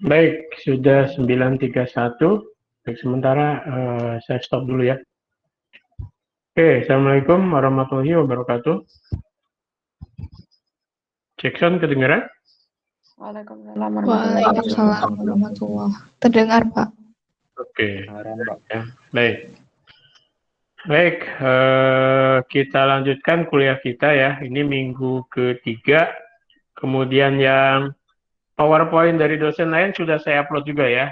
Baik, sudah 9.31. Baik, sementara saya stop dulu ya. Oke, Assalamualaikum warahmatullahi wabarakatuh. Jackson kedengaran? Waalaikumsalam warahmatullahi. Terdengar, Pak. Oke, ya, baik. Baik, kita lanjutkan kuliah kita ya. Ini minggu ketiga. Kemudian yang PowerPoint dari dosen lain sudah saya upload juga ya.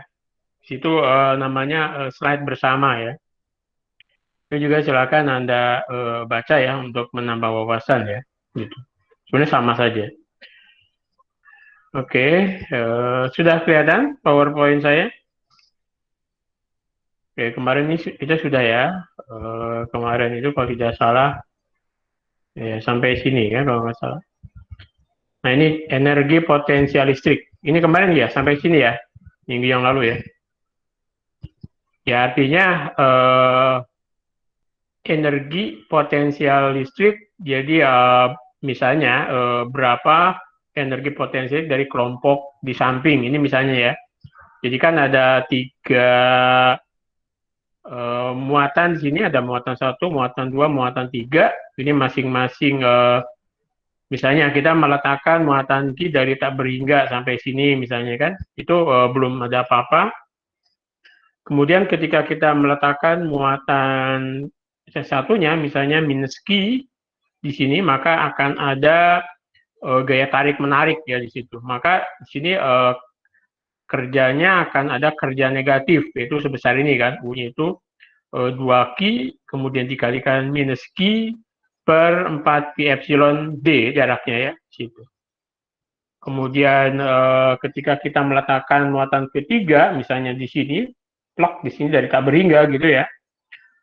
Situ namanya slide bersama ya. Itu juga silakan Anda baca ya untuk menambah wawasan ya. Gitu. Sebenarnya sama saja. Oke, sudah kelihatan PowerPoint saya? Oke, kemarin ini kita sudah ya. Kemarin itu kalau tidak salah ya, sampai sini ya kalau nggak salah. Nah ini energi potensial listrik. Ini kemarin ya sampai sini ya, minggu yang lalu ya. Ya artinya energi potensial listrik. Jadi misalnya berapa energi potensial dari kelompok di samping ini misalnya ya. Jadi kan ada 3 muatan di sini, ada muatan 1, muatan 2, muatan 3. Ini masing-masing misalnya kita meletakkan muatan Q dari tak berhingga sampai sini misalnya kan, itu belum ada apa-apa. Kemudian ketika kita meletakkan muatan satunya misalnya minus Q di sini, maka akan ada gaya tarik menarik ya di situ. Maka di sini kerjanya akan ada kerja negatif, yaitu sebesar ini kan, U-nya itu 2Q, kemudian dikalikan minus Q per 4 Pi epsilon D jaraknya ya, situ. Kemudian ketika kita meletakkan muatan ketiga, misalnya di sini, plak di sini dari tak berhingga gitu ya,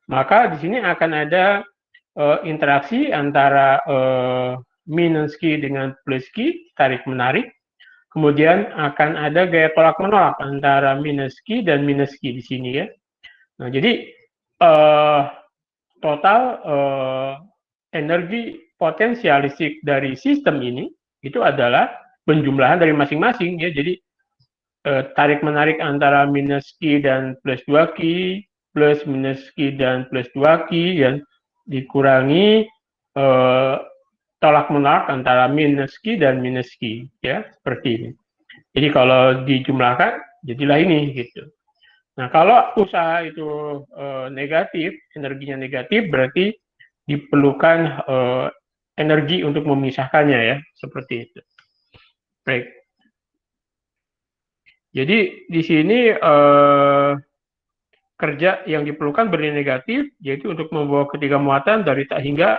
maka di sini akan ada interaksi antara minus Q dengan plus Q, tarik menarik. Kemudian akan ada gaya tolak menolak antara minus Q dan minus Q di sini ya. Nah jadi total energi potensial listrik dari sistem ini itu adalah penjumlahan dari masing-masing ya. Jadi tarik menarik antara minus Q dan plus 2Q, plus minus Q dan plus 2Q dan dikurangi tolak menolak antara minus Q dan minus Q ya, seperti ini. Jadi kalau dijumlahkan jadilah ini gitu. Nah, kalau usaha itu negatif, energinya negatif, berarti diperlukan energi untuk memisahkannya ya, seperti itu. Baik. Jadi di sini kerja yang diperlukan bernilai negatif, yaitu untuk membawa ketiga muatan dari tak hingga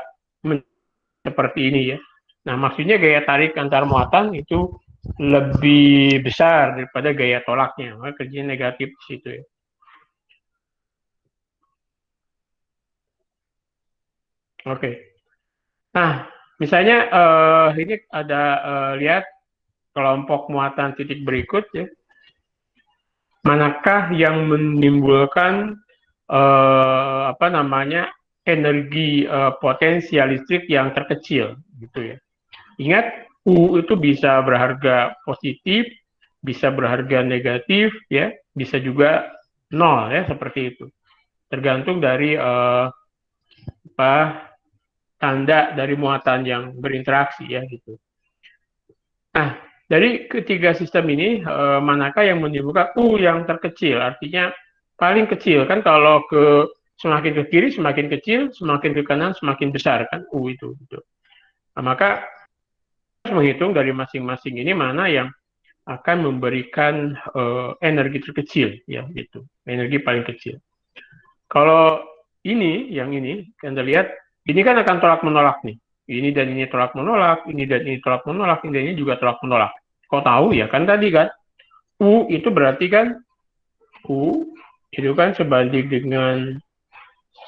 seperti ini ya. Nah, maksudnya gaya tarik antar muatan itu lebih besar daripada gaya tolaknya, maka kerjanya negatif di situ ya. Oke. Nah, misalnya ini ada lihat kelompok muatan titik berikut ya. Manakah yang menimbulkan energi potensial listrik yang terkecil gitu ya. Ingat, U itu bisa berharga positif, bisa berharga negatif ya, bisa juga nol ya, seperti itu. Tergantung dari tanda dari muatan yang berinteraksi ya gitu. Nah, dari ketiga sistem ini manakah yang menimbulkan U yang terkecil? Artinya paling kecil kan, kalau semakin ke kiri semakin kecil, semakin ke kanan semakin besar kan U itu gitu. Nah, maka harus menghitung dari masing-masing ini mana yang akan memberikan energi terkecil ya gitu. Energi paling kecil. Kalau yang ini Anda lihat, ini kan akan tolak menolak nih. Ini dan ini tolak menolak, ini dan ini tolak menolak, ini dan ini juga tolak menolak. Kok tahu ya? Kan tadi kan U itu berarti kan U itu kan sebanding dengan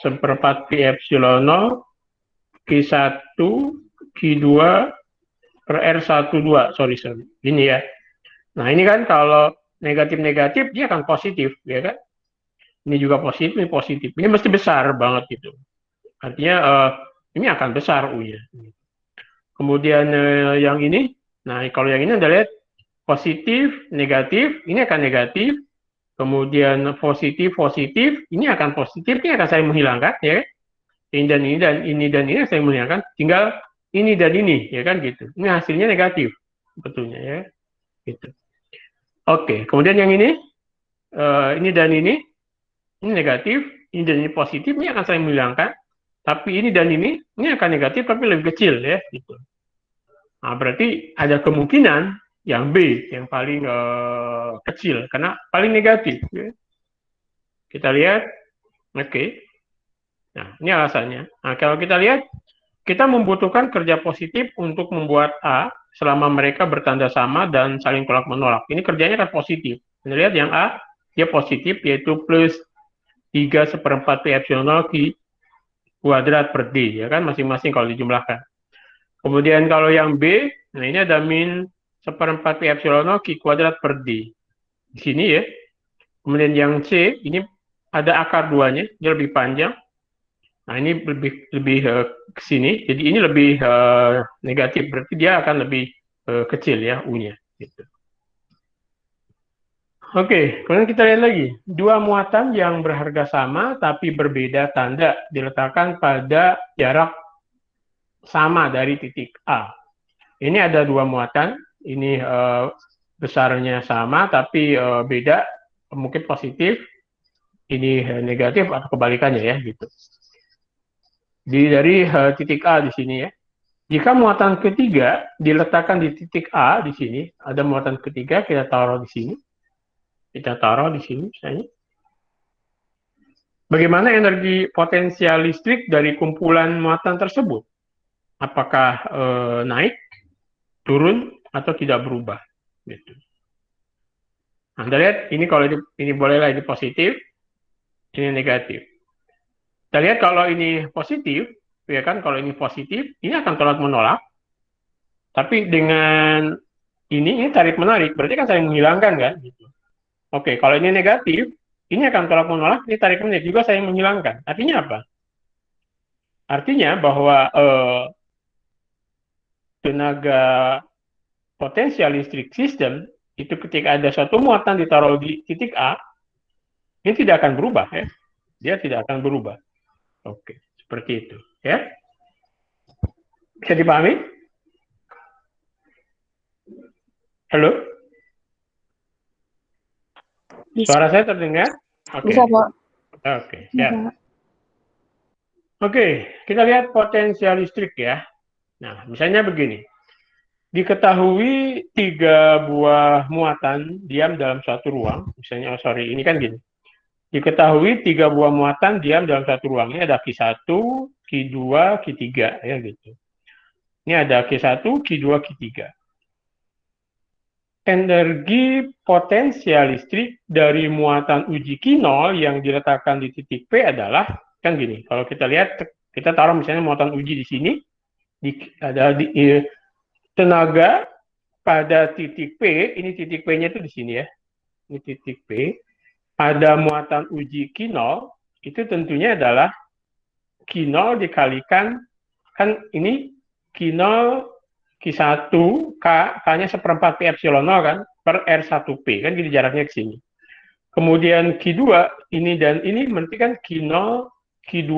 1/4 Pi Epsilon 0 Q1 Q2 per R12. Sorry. Ini ya. Nah, ini kan kalau negatif-negatif dia akan positif, ya kan? Ini juga positif, ini positif. Ini mesti besar banget gitu. Artinya ini akan besar U-nya. Kemudian yang ini, nah kalau yang ini Anda lihat positif, negatif, ini akan negatif. Kemudian positif, ini akan positif, ini akan saling menghilangkan, ya. Ini dan ini dan ini dan ini saling menghilangkan. Tinggal ini dan ini, ya kan gitu. Ini hasilnya negatif, betulnya ya, gitu. Oke, kemudian yang ini dan ini negatif, ini dan ini positif, ini akan saling menghilangkan. Tapi ini dan ini akan negatif, tapi lebih kecil ya, gitu. Nah, berarti ada kemungkinan yang B yang paling kecil karena paling negatif. Ya. Kita lihat, oke. Nah, ini alasannya. Nah, kalau kita lihat, kita membutuhkan kerja positif untuk membuat A selama mereka bertanda sama dan saling tolak menolak. Ini kerjanya kan positif. Kita lihat yang A, dia positif, yaitu plus 3/4 Pi Epsilon 0 Q kuadrat per D, ya kan, masing-masing kalau dijumlahkan. Kemudian kalau yang B, nah ini ada min 1/4 Pi Epsilon 0 Q kuadrat per D. Di sini ya. Kemudian yang C, ini ada akar 2-nya, dia lebih panjang. Nah, ini lebih ke sini. Jadi ini lebih negatif, berarti dia akan lebih kecil ya U-nya. Gitu. Oke, kemudian kita lihat lagi. Dua muatan yang berharga sama tapi berbeda tanda diletakkan pada jarak sama dari titik A. Ini ada dua muatan, ini besarnya sama tapi beda, mungkin positif, ini negatif atau kebalikannya ya gitu. Dari titik A di sini ya. Jika muatan ketiga diletakkan di titik A di sini, ada muatan ketiga, kita taruh di sini. Kita taruh di sini misalnya. Bagaimana energi potensial listrik dari kumpulan muatan tersebut? Apakah naik, turun, atau tidak berubah? Gitu. Nah, Anda lihat, ini kalau ini bolehlah ini positif, ini negatif. Kita lihat kalau ini positif, ya kan, kalau ini positif, ini akan tolak menolak. Tapi dengan ini tarik menarik, berarti kan saling menghilangkan kan? Gitu. Oke, kalau ini negatif, ini akan tolak menolak, ini tarik menarik juga saling menghilangkan. Artinya apa? Artinya bahwa tenaga potensial listrik sistem itu ketika ada suatu muatan ditaruh di titik A, ini tidak akan berubah ya. Dia tidak akan berubah. Oke, seperti itu ya. Bisa dipahami? Halo? Bisa. Suara saya terdengar? Oke. Bisa, Pak. Oke, siap. Oke, kita lihat potensial listrik ya. Nah, misalnya begini. Diketahui 3 buah muatan diam dalam satu ruang. Misalnya, ini kan gini. Diketahui 3 buah muatan diam dalam satu ruang. Ini ada Q1, Q2, Q3, ya gitu. Ini ada Q1, Q2, Q3. Energi potensial listrik dari muatan uji Q0 yang diletakkan di titik P adalah, kan gini, kalau kita lihat, kita taruh misalnya muatan uji di sini, ada tenaga pada titik P, ini titik P-nya itu di sini ya, ini titik P, ada muatan uji Q0, itu tentunya adalah Q0 dikalikan, kan ini Q0, Q1, K-nya seperempat P epsilon 0 kan, per R1P, kan gitu jaraknya ke sini. Kemudian Q2, ini dan ini berarti kan Q0, Q2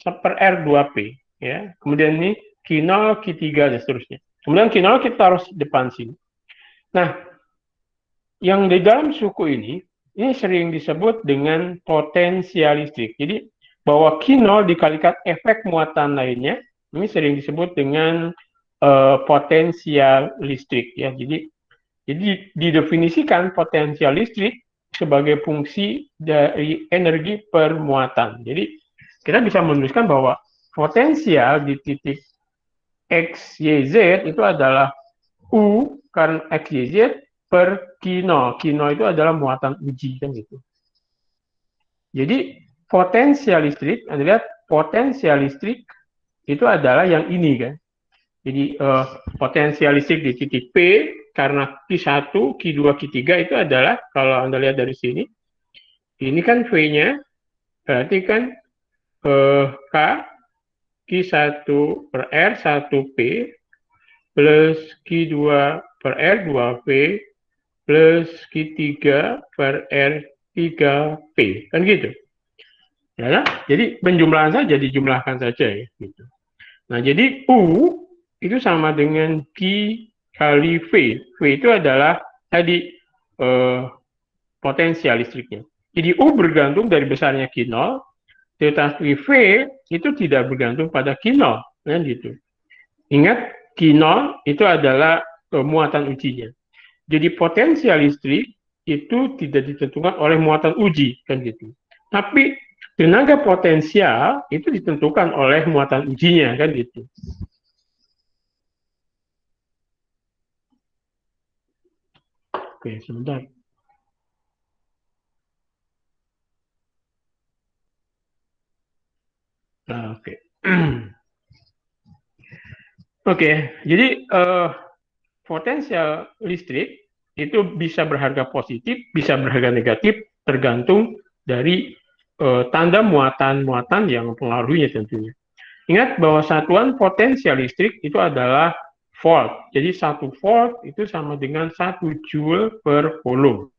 per R2P. Ya. Kemudian ini Q0, Q3, dan seterusnya. Kemudian Q0 kita taruh depan sini. Nah, yang di dalam suku ini sering disebut dengan potensial listrik. Jadi, bahwa Q0 dikalikan efek muatan lainnya, ini sering disebut dengan potensial listrik. Ya. Jadi didefinisikan potensial listrik sebagai fungsi dari energi per muatan. Jadi, kita bisa menuliskan bahwa potensial di titik X, Y, Z itu adalah U karena X, Y, Z per Q0. Q0 itu adalah muatan uji, kan gitu. Jadi, potensial listrik, Anda lihat, potensial listrik itu adalah yang ini, kan. Jadi, potensial listrik di titik P, karena Q1, Q2, Q3 itu adalah, kalau Anda lihat dari sini, ini kan V-nya, berarti kan K, Q1 per R1P, plus Q2 per R2P, plus Q3 per R3P, kan gitu. Ya, jadi penjumlahan saja, dijumlahkan saja ya, gitu. Nah, jadi U itu sama dengan Q kali V. V itu adalah tadi potensial listriknya. Jadi U bergantung dari besarnya Q0, tetapi V itu tidak bergantung pada Q0, kan gitu. Ingat, Q0 itu adalah muatan ujinya. Jadi potensial listrik itu tidak ditentukan oleh muatan uji, kan gitu. Tapi tenaga potensial itu ditentukan oleh muatan ujinya, kan gitu. Oke, sebentar. Oke. Oke, jadi potensial listrik itu bisa berharga positif, bisa berharga negatif, tergantung dari tanda muatan-muatan yang mempengaruhinya tentunya. Ingat bahwa satuan potensial listrik itu adalah volt. Jadi 1 volt itu sama dengan 1 joule per volume.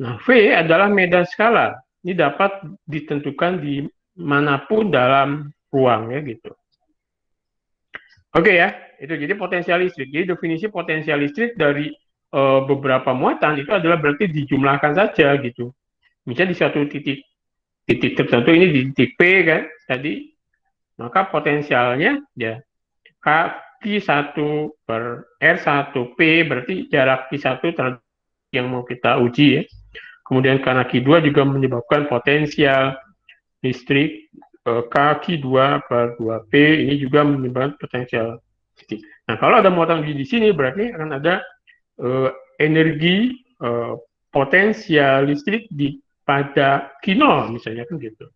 Nah, V adalah medan skalar. Ini dapat ditentukan di manapun dalam ruang, ya gitu. Oke ya, itu jadi potensial listrik. Jadi definisi potensial listrik dari beberapa muatan itu adalah berarti dijumlahkan saja gitu. Misalnya di suatu titik tertentu, ini di titik P kan tadi, maka potensialnya ya Q1 per R1P, berarti jarak Q1 terhadap yang mau kita uji ya. Kemudian karena Q2 juga menyebabkan potensial listrik Q2 per 2P, ini juga menyebabkan potensial listrik. Nah, kalau ada muatan uji di sini, berarti akan ada energi potensial listrik pada Q0 misalnya, kan gitu.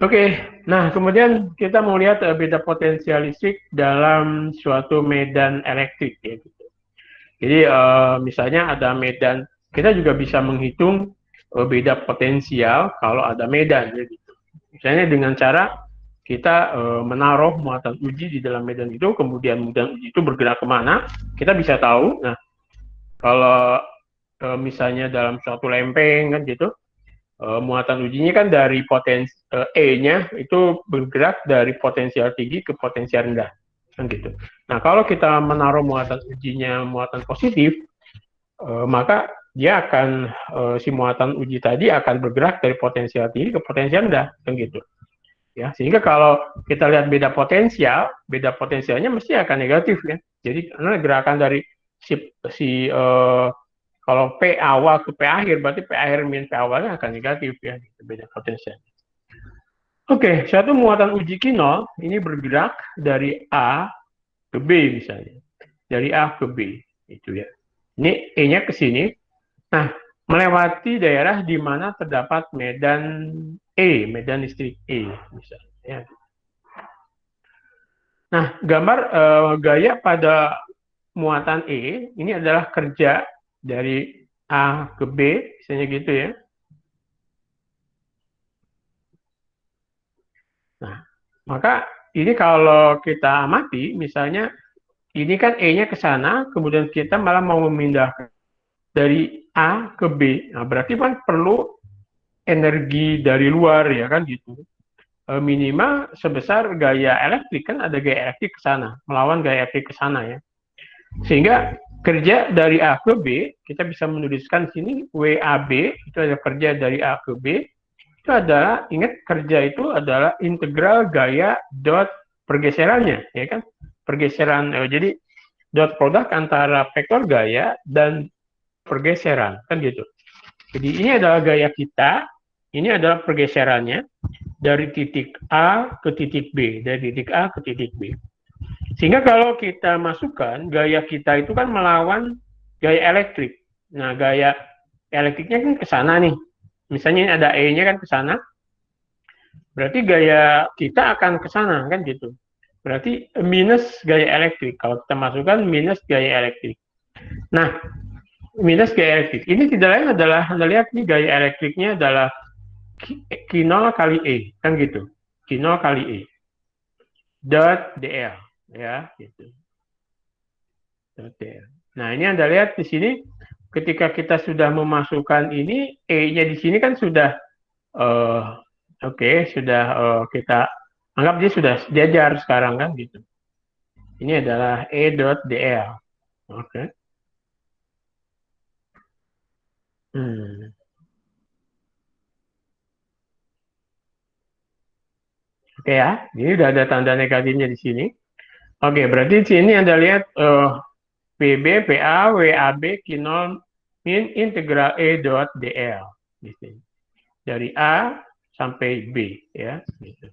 Oke, nah kemudian kita mau lihat beda potensial listrik dalam suatu medan elektrik ya gitu. Jadi misalnya ada medan, kita juga bisa menghitung beda potensial kalau ada medan ya gitu. Misalnya dengan cara kita menaruh muatan uji di dalam medan itu, kemudian medan uji itu bergerak kemana, kita bisa tahu. Nah, kalau misalnya dalam suatu lempeng kan gitu, muatan ujinya kan dari potensi E-nya itu bergerak dari potensial tinggi ke potensial rendah, kan gitu. Nah, kalau kita menaruh muatan ujinya muatan positif, maka dia akan si muatan uji tadi akan bergerak dari potensial tinggi ke potensial rendah, kan gitu. Ya, sehingga kalau kita lihat beda potensialnya mesti akan negatif ya. Jadi karena gerakan dari kalau P awal ke P akhir, berarti P akhir min P awalnya akan negatif ya, gitu, beda potensial. Oke, suatu muatan uji kinol ini bergerak dari A ke B misalnya, dari A ke B, itu ya. Ini E-nya ke sini. Nah, melewati daerah di mana terdapat medan medan listrik misalnya. Ya. Nah, gambar gaya pada muatan ini adalah kerja dari A ke B, misalnya gitu ya. Nah, maka ini kalau kita amati, misalnya ini kan E-nya ke sana, kemudian kita malah mau memindahkan dari A ke B. Nah, berarti kan perlu energi dari luar ya kan gitu. Minimal sebesar gaya elektrik, kan ada gaya elektrik ke sana, melawan gaya elektrik ke sana ya. Sehingga kerja dari A ke B, kita bisa menuliskan sini WAB, itu ada kerja dari A ke B, itu adalah, ingat kerja itu adalah integral gaya dot pergeserannya, ya kan? Pergeseran, jadi dot produk antara vektor gaya dan pergeseran, kan gitu. Jadi ini adalah gaya kita, ini adalah pergeserannya dari titik A ke titik B, dari titik A ke titik B. Sehingga kalau kita masukkan, gaya kita itu kan melawan gaya elektrik. Nah, gaya elektriknya kan ke sana nih. Misalnya ini ada E-nya kan ke sana, berarti gaya kita akan ke sana kan gitu. Berarti minus gaya elektrik. Kalau kita masukkan minus gaya elektrik. Nah, minus gaya elektrik. Ini tidak lain adalah, Anda lihat nih gaya elektriknya adalah Q0 kali E, kan gitu. Q0 kali E. Dot dl, ya, gitu. Dot dl. Nah, ini Anda lihat di sini, ketika kita sudah memasukkan ini, E-nya di sini kan sudah, sudah kita anggap dia sudah sejajar sekarang kan gitu. Ini adalah E dot dl. Oke. Oke ya, ini udah ada tanda negatifnya di sini. Oke, berarti di sini Anda lihat PB, PA, WAB, Q0 min integral E dot dl. Di sini. Dari A sampai B ya. Gitu.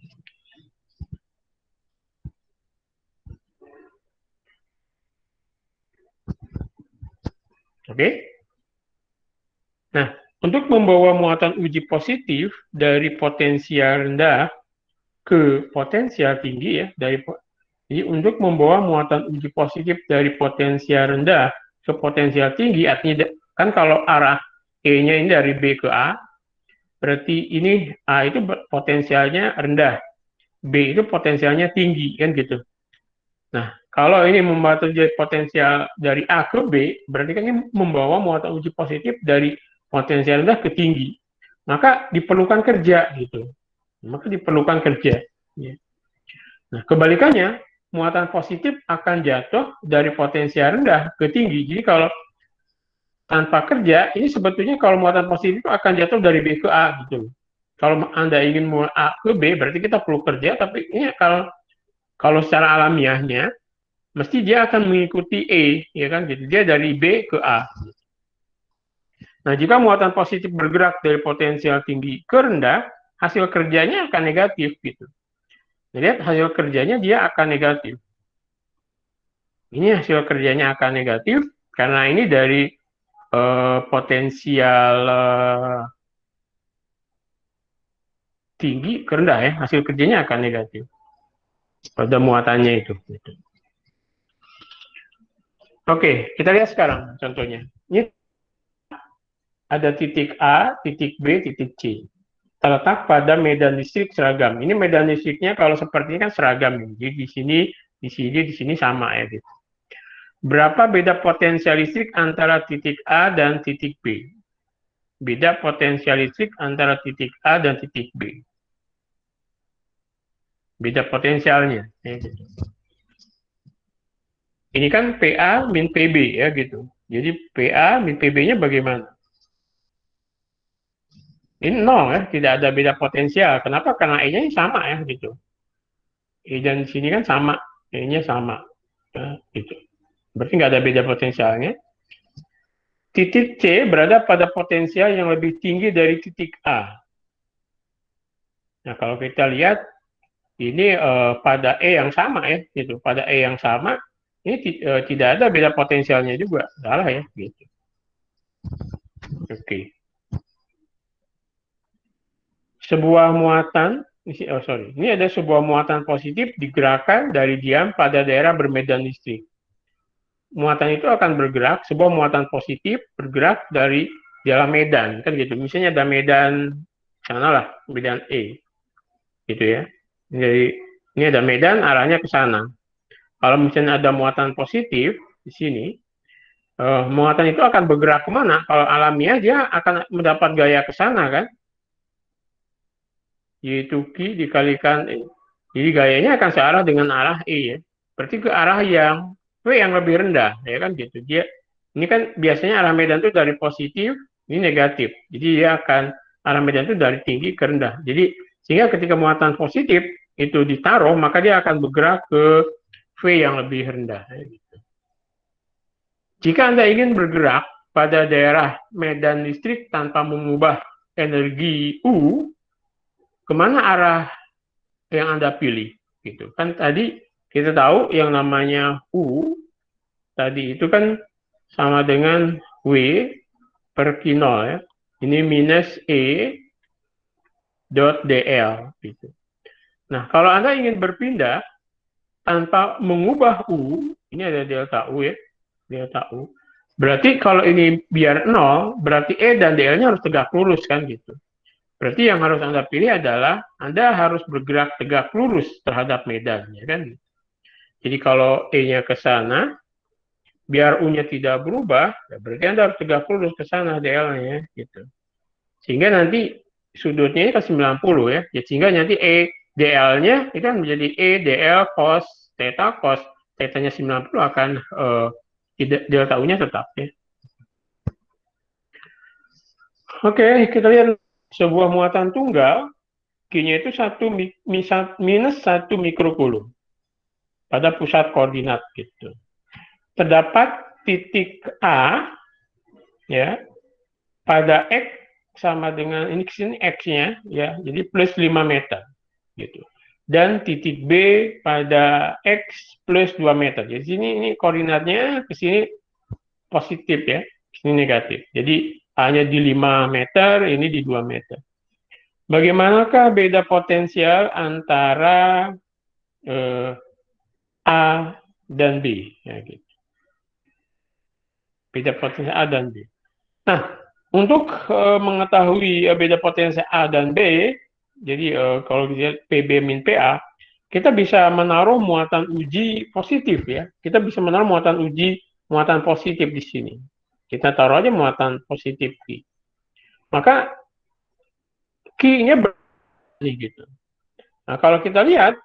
Oke. Nah, untuk membawa muatan uji positif dari potensial rendah ke potensial tinggi ya, jadi untuk membawa muatan uji positif dari potensial rendah ke potensial tinggi, artinya kan kalau arah E-nya ini dari B ke A, berarti ini A itu potensialnya rendah, B itu potensialnya tinggi kan gitu. Nah, kalau ini membawa jadi potensial dari A ke B, berarti kan ini membawa muatan uji positif dari potensial rendah ke tinggi. Maka diperlukan kerja gitu. Maka diperlukan kerja. Ya. Nah, kebalikannya, muatan positif akan jatuh dari potensial rendah ke tinggi. Jadi kalau tanpa kerja, ini sebetulnya kalau muatan positif itu akan jatuh dari B ke A gitu. Kalau Anda ingin mulai A ke B, berarti kita perlu kerja, tapi ini kalau secara alamiahnya, mesti dia akan mengikuti E, ya kan? Jadi dia dari B ke A. Nah, jika muatan positif bergerak dari potensial tinggi ke rendah, hasil kerjanya akan negatif gitu. Lihat hasil kerjanya dia akan negatif. Ini hasil kerjanya akan negatif karena ini dari potensial tinggi ke rendah ya, hasil kerjanya akan negatif pada muatannya itu. Gitu. Oke, kita lihat sekarang contohnya. Ini ada titik A, titik B, titik C. Terletak pada medan listrik seragam. Ini medan listriknya kalau seperti ini kan seragam. Jadi di sini sama ya gitu. Berapa beda potensial listrik antara titik A dan titik B? Beda potensial listrik antara titik A dan titik B. Beda potensialnya. Ya gitu. Ini kan PA min PB ya gitu. Jadi PA min PB-nya bagaimana? Ini nol ya, tidak ada beda potensial. Kenapa? Karena E-nya ini sama ya, gitu. E dan sini kan sama, E-nya sama, ya, gitu. Berarti nggak ada beda potensialnya. Titik C berada pada potensial yang lebih tinggi dari titik A. Nah, kalau kita lihat ini pada E yang sama ya, gitu. Pada E yang sama, ini tidak ada beda potensialnya juga, salah ya, gitu. Oke. Sebuah muatan, ini ada sebuah muatan positif digerakkan dari diam pada daerah bermedan listrik. Muatan itu akan bergerak, sebuah muatan positif bergerak dari dalam medan, kan gitu. Misalnya ada medan sana lah, medan E, gitu ya. Jadi ini ada medan arahnya ke sana. Kalau misalnya ada muatan positif di sini, muatan itu akan bergerak kemana? Kalau alamiah dia akan mendapat gaya ke sana kan, yaitu Q dikalikan E. Jadi gayanya akan searah dengan arah E ya. Berarti ke arah yang V yang lebih rendah, ya kan gitu. Ini kan biasanya arah medan itu dari positif, ini negatif. Jadi dia akan arah medan itu dari tinggi ke rendah. Jadi sehingga ketika muatan positif itu ditaruh, maka dia akan bergerak ke V yang lebih rendah. Ya gitu. Jika Anda ingin bergerak pada daerah medan listrik tanpa mengubah energi U, kemana arah yang Anda pilih? Gitu kan tadi kita tahu yang namanya U tadi itu kan sama dengan W per Q0 ya. Ini minus E dot DL gitu. Nah, kalau Anda ingin berpindah tanpa mengubah U, ini ada delta U ya, delta U. Berarti kalau ini biar 0, berarti E dan DL-nya harus tegak lurus kan gitu. Berarti yang harus Anda pilih adalah Anda harus bergerak tegak lurus terhadap medan, ya kan? Jadi kalau E-nya ke sana, biar U-nya tidak berubah, ya berarti Anda harus tegak lurus ke sana DL-nya, gitu. Sehingga nanti sudutnya ini ke 90 ya. Sehingga nanti E DL-nya itu kan menjadi E DL cos theta-nya 90 akan delta U-nya tetap ya. Oke, kita lihat sebuah muatan tunggal Q-nya itu minus 1 mikrokulum pada pusat koordinat gitu. Terdapat titik A ya pada X sama dengan ini sini X-nya ya, jadi plus 5 meter gitu. Dan titik B pada X plus 2 meter. Jadi sini ini koordinatnya ke sini positif ya, sini negatif. Jadi hanya di 5 meter, ini di 2 meter. Bagaimanakah beda potensial antara A dan B? Ya, gitu. Beda potensial A dan B. Nah, untuk mengetahui beda potensi A dan B, jadi kalau kita PB min PA, kita bisa menaruh muatan uji positif ya. Kita bisa menaruh muatan positif di sini. Kita taruh aja muatan positif Q. Maka Q-nya gitu. Nah, kalau kita lihat,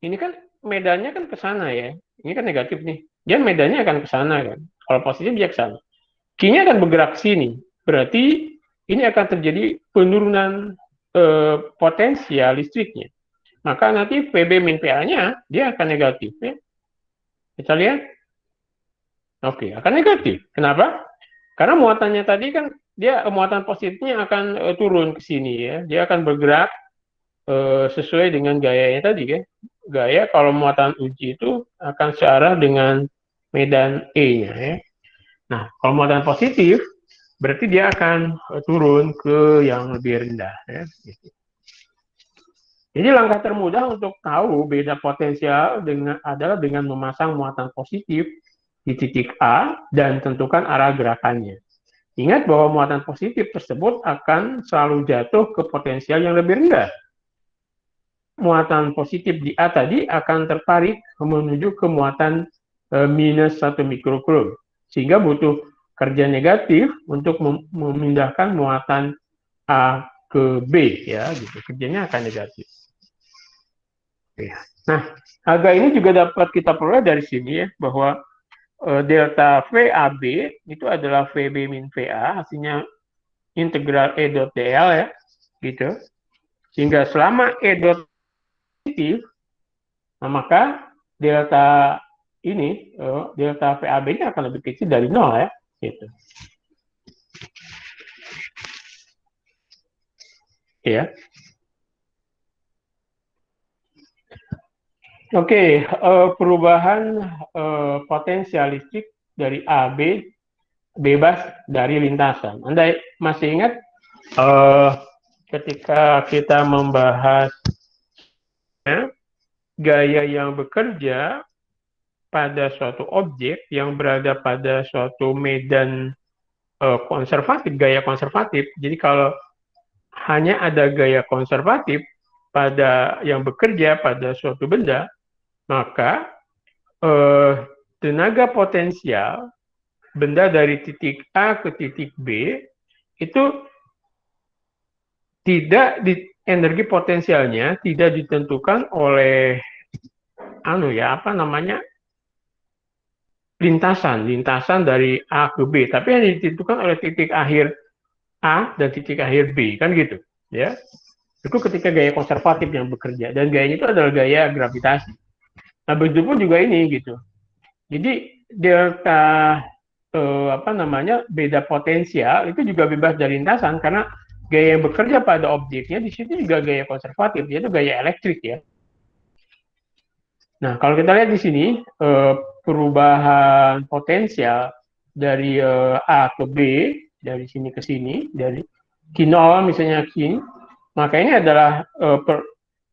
ini kan medannya kan ke sana ya. Ini kan negatif nih. Dia medannya akan ke sana kan. Kalau positif dia ke sana. Q-nya akan bergerak sini. Berarti ini akan terjadi penurunan potensial listriknya. Maka nanti PB min PA-nya dia akan negatif ya. Kita lihat. Oke, akan negatif. Kenapa? Karena muatannya tadi kan dia muatan positifnya akan turun ke sini ya. Dia akan bergerak sesuai dengan gayanya tadi ya. Gaya kalau muatan uji itu akan searah dengan medan E-nya ya. Nah, kalau muatan positif berarti dia akan turun ke yang lebih rendah ya. Jadi langkah termudah untuk tahu beda potensial adalah dengan memasang muatan positif di titik A dan tentukan arah gerakannya. Ingat bahwa muatan positif tersebut akan selalu jatuh ke potensial yang lebih rendah. Muatan positif di A tadi akan tertarik menuju ke muatan minus 1 mikrokulum. Sehingga butuh kerja negatif untuk memindahkan muatan A ke B ya gitu. Kerjanya akan negatif. Nah, harga ini juga dapat kita peroleh dari sini ya, bahwa delta VAB itu adalah VB min VA, hasilnya integral E dot DL ya. gitu. Sehingga selama E dot positif, nah maka delta ini, delta VAB-nya akan lebih kecil dari 0 ya, gitu. Ya. Oke, perubahan potensial listrik dari AB bebas dari lintasan. Anda masih ingat ketika kita membahas gaya yang bekerja pada suatu objek yang berada pada suatu medan konservatif, gaya konservatif. Jadi kalau hanya ada gaya konservatif pada yang bekerja pada suatu benda, maka tenaga potensial benda dari titik A ke titik B itu tidak energi potensialnya tidak ditentukan oleh lintasan dari A ke B, tapi hanya ditentukan oleh titik akhir A dan titik akhir B, kan gitu ya. Itu ketika gaya konservatif yang bekerja, dan gayanya itu adalah gaya gravitasi. Nah, begitu pun juga ini gitu. Jadi delta beda potensial itu juga bebas dari lintasan karena gaya yang bekerja pada objeknya di situ juga gaya konservatif, yaitu gaya elektrik ya. Nah, kalau kita lihat di sini perubahan potensial dari A ke B, dari sini ke sini, dari Q0 misalnya Q, maka ini adalah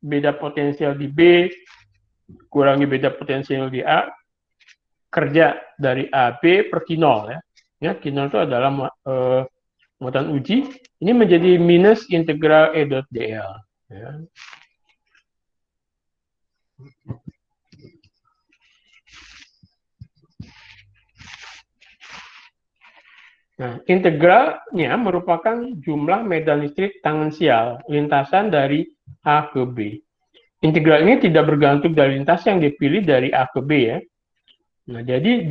beda potensial di B kurangi beda potensial di A, kerja dari AB per Q0 ya. Ya, Q0 itu adalah muatan uji, ini menjadi minus integral E dot dl. Ya. Nah, integralnya merupakan jumlah medan listrik tangensial lintasan dari A ke B. Integral ini tidak bergantung dari lintasan yang dipilih dari A ke B ya. Nah, jadi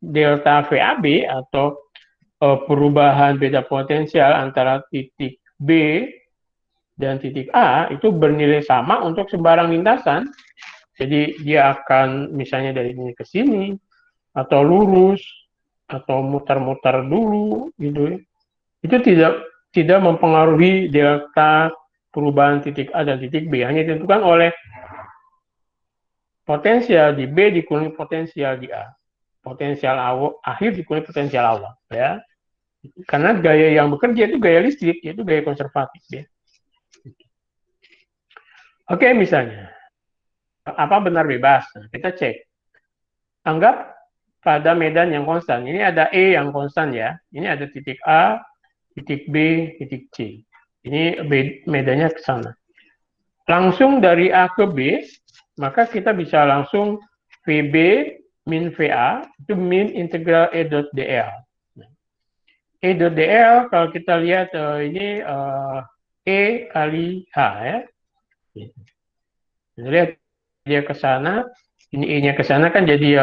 delta VAB atau perubahan beda potensial antara titik B dan titik A itu bernilai sama untuk sembarang lintasan. Jadi dia akan misalnya dari sini ke sini atau lurus atau mutar-mutar dulu gitu ya. Itu tidak mempengaruhi delta perubahan titik A dan titik B, hanya ditentukan oleh potensial di B dikurangi potensial di A. Potensial akhir dikurangi potensial awal ya. Karena gaya yang bekerja itu gaya listrik, yaitu gaya konservatif ya. Oke, misalnya apa benar bebas? Nah, kita cek. Anggap pada medan yang konstan. Ini ada E yang konstan ya. Ini ada titik A, titik B, titik C. Ini medannya ke sana. Langsung dari A ke B, maka kita bisa langsung VB min VA itu min integral E dot dl. E dot dl kalau kita lihat ini E kali H ya. Lihat dia ke sana, ini E-nya ke sana kan jadi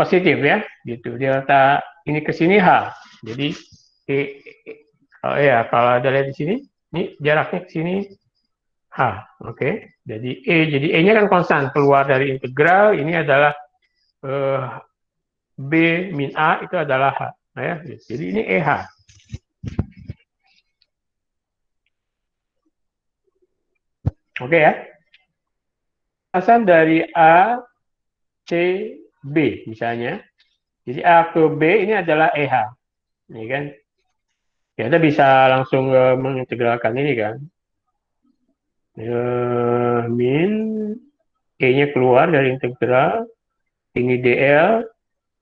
positif ya, gitu. Delta ini ke sini H. Jadi kalau ada lihat di sini, ini jaraknya ke sini H. Oke. Jadi E-nya kan konstan keluar dari integral, ini adalah B min A itu adalah H. Nah, ya. Jadi ini EH. Oke ya. Lintasan dari A, C, B misalnya. Jadi A ke B ini adalah EH. Ini kan. Ya, kita bisa langsung mengintegralkan ini kan. Min E-nya keluar dari integral. Ini DL,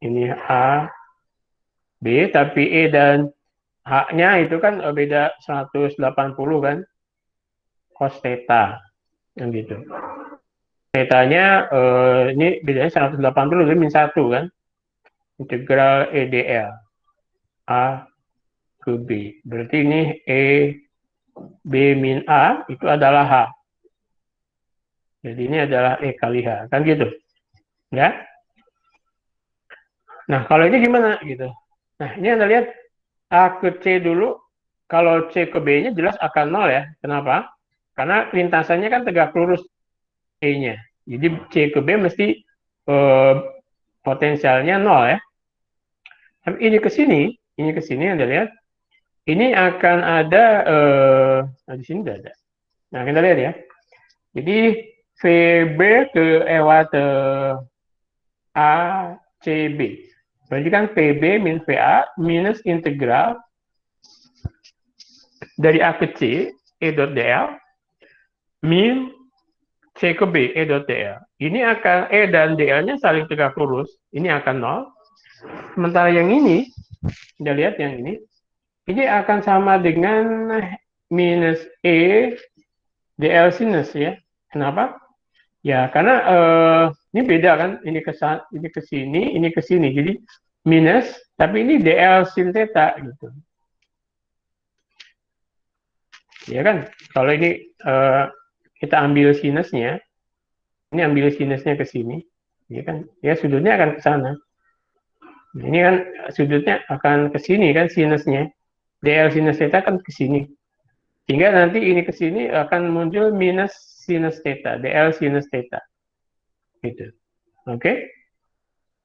ini A, B, tapi E dan H-nya itu kan beda 180 kan. Cos theta. Yang gitu. Theta-nya ini bedanya 180, jadi min 1 kan. Integral EDL. A ke B. Berarti ini E B min A itu adalah H. Jadi ini adalah E kali H. Kan gitu. Ya. Nah, kalau ini gimana gitu. Nah, ini Anda lihat A ke C dulu. kalau C ke B-nya jelas akan 0 ya. Kenapa? Karena lintasannya kan tegak lurus E-nya. Jadi C ke B mesti potensialnya 0 ya. Tapi ini ke sini Anda lihat, ini akan ada, di sini tidak ada. Nah, kita lihat ya. Jadi VB ke lewat ACB. Berarti kan PB min VA minus integral dari A ke C, E dot dl, min C ke B, E dot dl. Ini akan, E dan dl-nya saling tegak lurus. Ini akan 0. Sementara yang ini, kita lihat yang ini akan sama dengan minus E dl sinus ya. Kenapa? Ya, karena ini beda kan, ini ke sini, ini ke sini. Jadi minus, tapi ini dl sin theta gitu. Ya kan? Kalau ini kita ambil sinusnya, ini ambil sinusnya ke sini, ya kan? Ya sudutnya akan ke sana. Ini kan sudutnya akan ke sini kan sinusnya. dl sinus theta kan ke sini. Sehingga nanti ini ke sini akan muncul minus sinus theta, dl sinus theta. Gitu. Oke?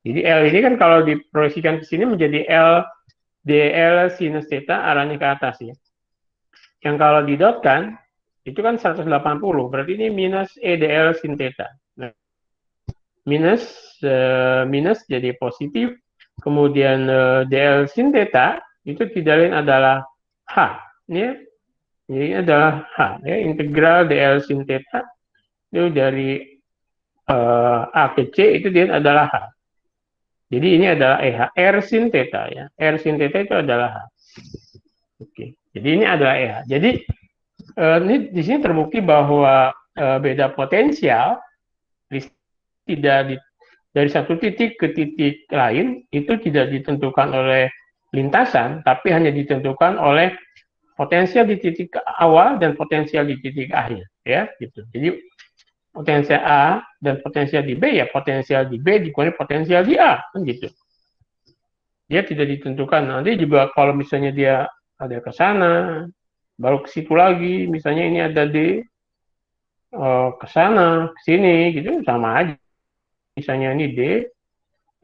Jadi L ini kan kalau diproyeksikan ke sini menjadi L dl sinus theta arahnya ke atas ya. Yang kalau didotkan itu kan 180, berarti ini minus E dl sin theta. Nah, minus jadi positif, kemudian dl sin theta itu tidak lain adalah H, ya. Ini adalah H, ya, integral dl sin theta itu dari A ke C itu dia adalah H. Jadi ini adalah EH, R sin theta ya. R sin theta itu adalah H. Oke. Jadi ini adalah EH. Jadi ini di sini terbukti bahwa beda potensial tidak dari satu titik ke titik lain itu tidak ditentukan oleh lintasan, tapi hanya ditentukan oleh potensial di titik awal dan potensial di titik akhir, ya gitu. Jadi potensial A dan potensial di B ya potensial di B dikurangi potensial di A kan gitu. Dia tidak ditentukan. Nanti juga kalau misalnya dia ada ke sana, baru ke situ lagi, misalnya ini ada D, ke sana, ke sini gitu sama aja. Misalnya ini D,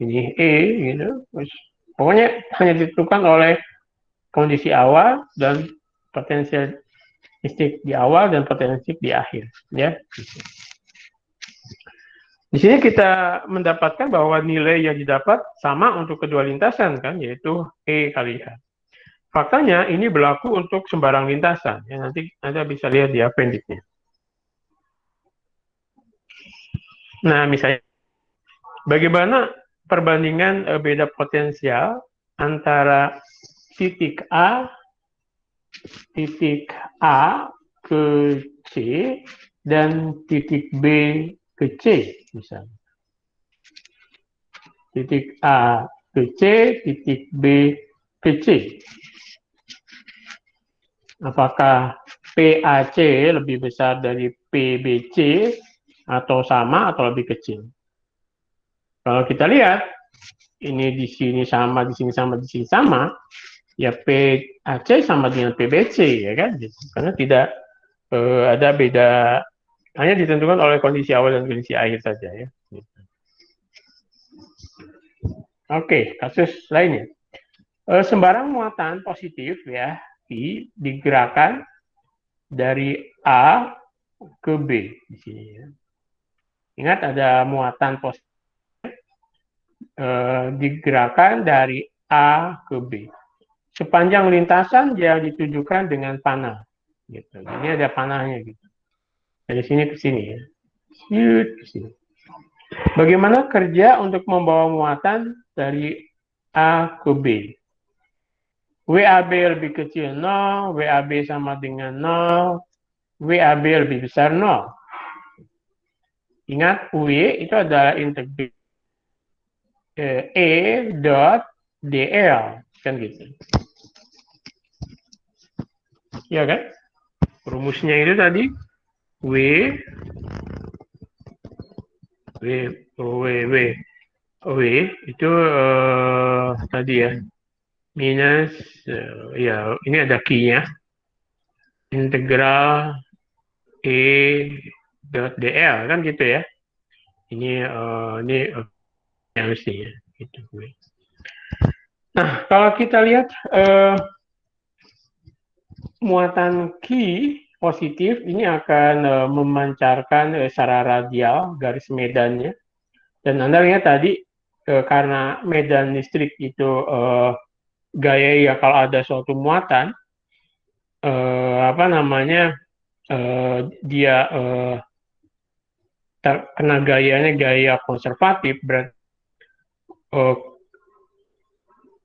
ini E gitu. Terus, pokoknya hanya ditentukan oleh kondisi awal dan potensial listrik di awal dan potensi di akhir, ya. Di sini kita mendapatkan bahwa nilai yang didapat sama untuk kedua lintasan kan, yaitu E kali H. Faktanya ini berlaku untuk sembarang lintasan. Ya, nanti Anda bisa lihat di appendixnya. Nah, misalnya bagaimana perbandingan beda potensial antara titik A ke C dan titik B ke C misalnya. Titik A ke C, titik B ke C. Apakah PAC lebih besar dari PBC atau sama atau lebih kecil? Kalau kita lihat ini di sini sama, di sini sama, di sini sama, ya PAC sama dengan PBC ya kan? Karena tidak ada beda, hanya ditentukan oleh kondisi awal dan kondisi akhir saja ya. Oke, kasus lainnya. Sembarang muatan positif ya digerakkan dari A ke B di sini ya. Ingat ada muatan positif digerakkan dari A ke B. Sepanjang lintasan yang ditujukan dengan panah. Gitu. Ini ada panahnya gitu. Dari sini ke sini ya. Ke sini. Bagaimana kerja untuk membawa muatan dari A ke B? WAB lebih kecil 0, WAB sama dengan 0, WAB lebih besar 0. Ingat, W itu adalah integral E dot dl, kan gitu. Ya kan? Rumusnya itu tadi W itu tadi ya minus, ya ini ada Q-nya, integral E dot dl kan gitu ya. Ini yang mestinya gitu. Nah, kalau kita lihat muatan Q positif ini akan memancarkan secara radial garis medannya. Dan Anda lihat tadi karena medan listrik itu gaya ya kalau ada suatu muatan apa namanya dia terkena gayanya gaya konservatif berarti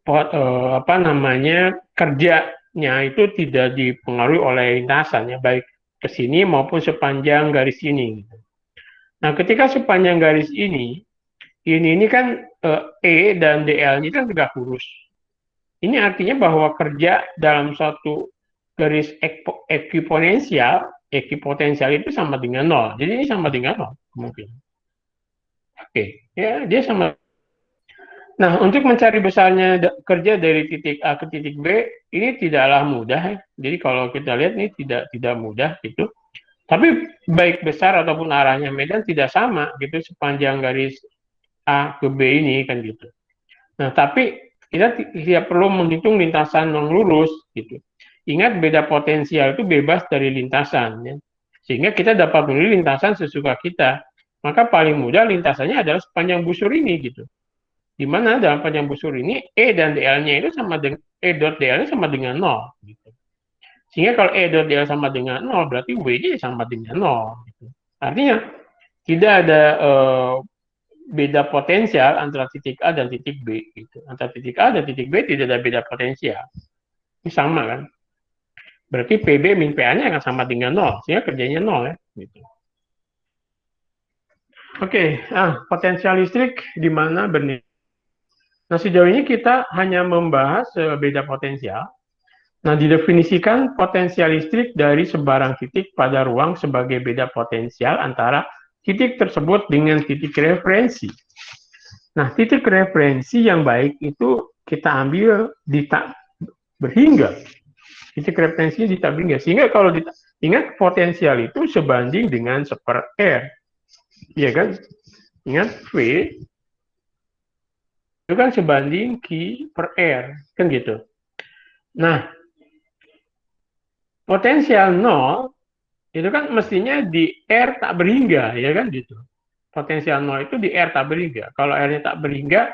apa namanya kerjanya itu tidak dipengaruhi oleh lintasan ya baik ke sini maupun sepanjang garis ini. Nah, ketika sepanjang garis ini kan E dan DL-nya kan tegak lurus. Ini artinya bahwa kerja dalam suatu garis ekipotensial itu sama dengan nol. Jadi ini sama dengan nol mungkin. Oke, ya dia sama. Nah, untuk mencari besarnya kerja dari titik A ke titik B ini tidaklah mudah ya. Jadi kalau kita lihat ini tidak mudah gitu. Tapi baik besar ataupun arahnya medan tidak sama gitu sepanjang garis A ke B ini kan gitu. Nah, tapi kita tidak perlu menghitung lintasan non lurus gitu. Ingat beda potensial itu bebas dari lintasan ya. Sehingga kita dapat memilih lintasan sesuka kita. Maka paling mudah lintasannya adalah sepanjang busur ini gitu. Di mana dalam panjang busur ini E dan DL-nya itu sama dengan E dot DL-nya sama dengan 0 gitu. Sehingga kalau E dot DL sama dengan 0 berarti W-nya sama dengan 0 gitu. Artinya tidak ada beda potensial antara titik A dan titik B gitu. Antara titik A dan titik B tidak ada beda potensial. Ini sama kan? Berarti PB min PA-nya akan sama dengan 0, sehingga kerjanya 0 ya gitu. Oke, potensial listrik di mana bernilai. Nah, sejauh ini kita hanya membahas beda potensial. Nah, didefinisikan potensial listrik dari sebarang titik pada ruang sebagai beda potensial antara titik tersebut dengan titik referensi. Nah, titik referensi yang baik itu kita ambil di tak berhingga. Titik referensinya di tak berhingga. Sehingga kalau ingat potensial itu sebanding dengan 1/R. Iya kan? Ingat V itu kan sebanding Q/R. Kan gitu. Nah, potensial 0 itu kan mestinya di R tak berhingga, ya kan gitu. Potensial 0 itu di R tak berhingga. Kalau R-nya tak berhingga,